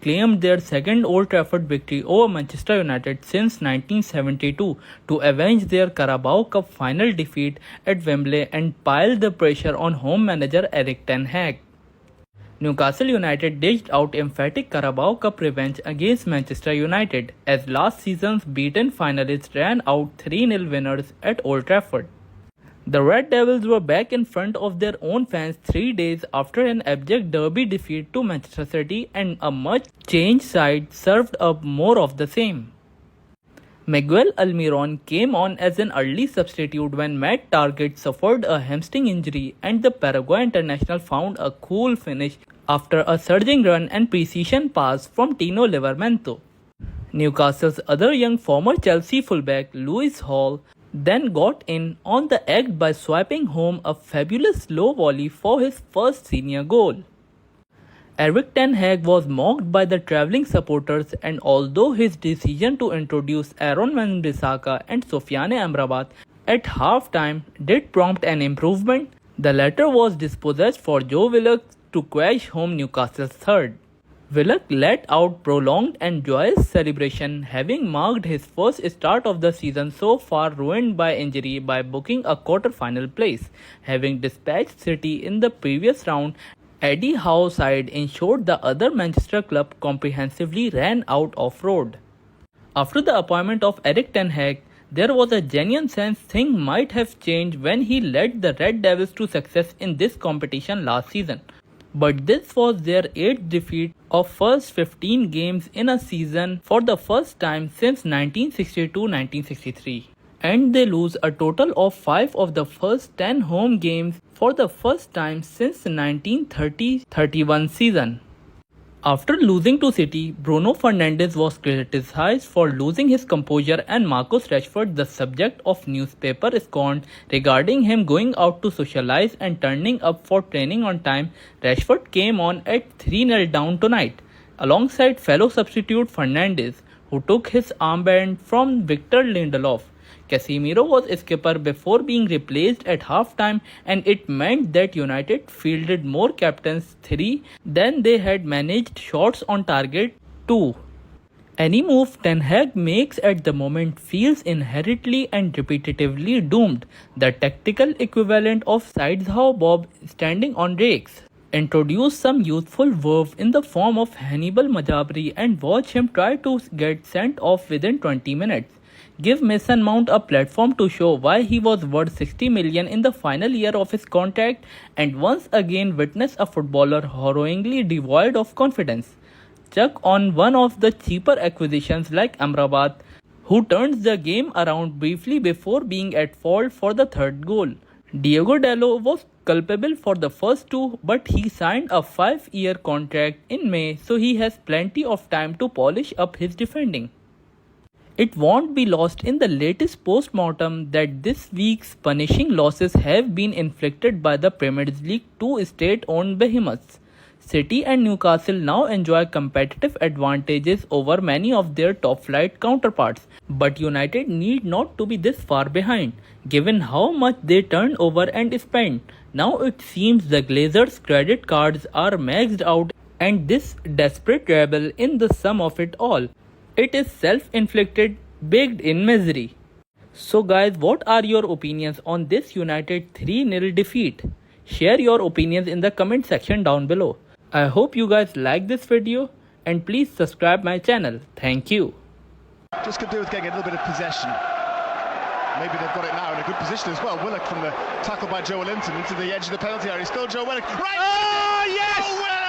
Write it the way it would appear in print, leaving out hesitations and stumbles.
claimed their second Old Trafford victory over Manchester United since 1972 to avenge their Carabao Cup final defeat at Wembley and pile the pressure on home manager Erik ten Hag. Newcastle United dished out emphatic Carabao Cup revenge against Manchester United as last season's beaten finalists ran out 3-0 winners at Old Trafford. The Red Devils were back in front of their own fans 3 days after an abject derby defeat to Manchester City, and a much-changed side served up more of the same. Miguel Almiron came on as an early substitute when Matt Targett suffered a hamstring injury, and the Paraguay international found a cool finish after a surging run and precision pass from Tino Livramento. Newcastle's other young former Chelsea fullback Lewis Hall then got in on the act by swiping home a fabulous slow volley for his first senior goal. Erik ten Hag was mocked by the travelling supporters, and although his decision to introduce Aaron Wan-Bissaka and Sofiane Amrabat at half-time did prompt an improvement, the latter was dispossessed for Joe Willock to quash home Newcastle's third. Willock let out prolonged and joyous celebration, having marked his first start of the season so far ruined by injury by booking a quarter-final place. Having dispatched City in the previous round, Eddie Howe's side ensured the other Manchester club comprehensively ran out of road. After the appointment of Erik ten Hag, there was a genuine sense things might have changed when he led the Red Devils to success in this competition last season. But this was their 8th defeat of first 15 games in a season for the first time since 1962-1963. And they lose a total of 5 of the first 10 home games for the first time since the 1930-31 season. After losing to City, Bruno Fernandes was criticized for losing his composure, and Marcus Rashford the subject of newspaper scorn regarding him going out to socialize and turning up for training on time. Rashford came on at 3-0 down tonight, alongside fellow substitute Fernandes, who took his armband from Victor Lindelof. Casemiro was skipper before being replaced at halftime, and it meant that United fielded more captains 3 than they had managed shots on target 2. Any move Ten Hag makes at the moment feels inherently and repetitively doomed, the tactical equivalent of Sideshow Bob standing on rakes. Introduce some youthful verve in the form of Hannibal Majabri and watch him try to get sent off within 20 minutes. Give Mason Mount a platform to show why he was worth 60 million in the final year of his contract, and once again witness a footballer harrowingly devoid of confidence. Chuck on one of the cheaper acquisitions like Amrabat, who turns the game around briefly before being at fault for the third goal. Diogo Dalot was culpable for the first 2, but he signed a 5-year contract in May, so he has plenty of time to polish up his defending. It won't be lost in the latest post-mortem that this week's punishing losses have been inflicted by the Premier League 2 state-owned behemoths. City and Newcastle now enjoy competitive advantages over many of their top-flight counterparts, but United need not to be this far behind, given how much they turn over and spend. Now it seems the Glazers' credit cards are maxed out, and this desperate rebel in the sum of it all. It is self-inflicted, baked in misery. So guys, what are your opinions on this United 3-0 defeat? Share your opinions in the comment section down below. I hope you guys like this video, and please subscribe my channel. Thank you. Just could do with getting a little bit of possession. Maybe they've got it now in a good position as well. Willock from the tackle by Joe Linton into the edge of the penalty area. Still Joe Willock. Right! Oh yes! Oh,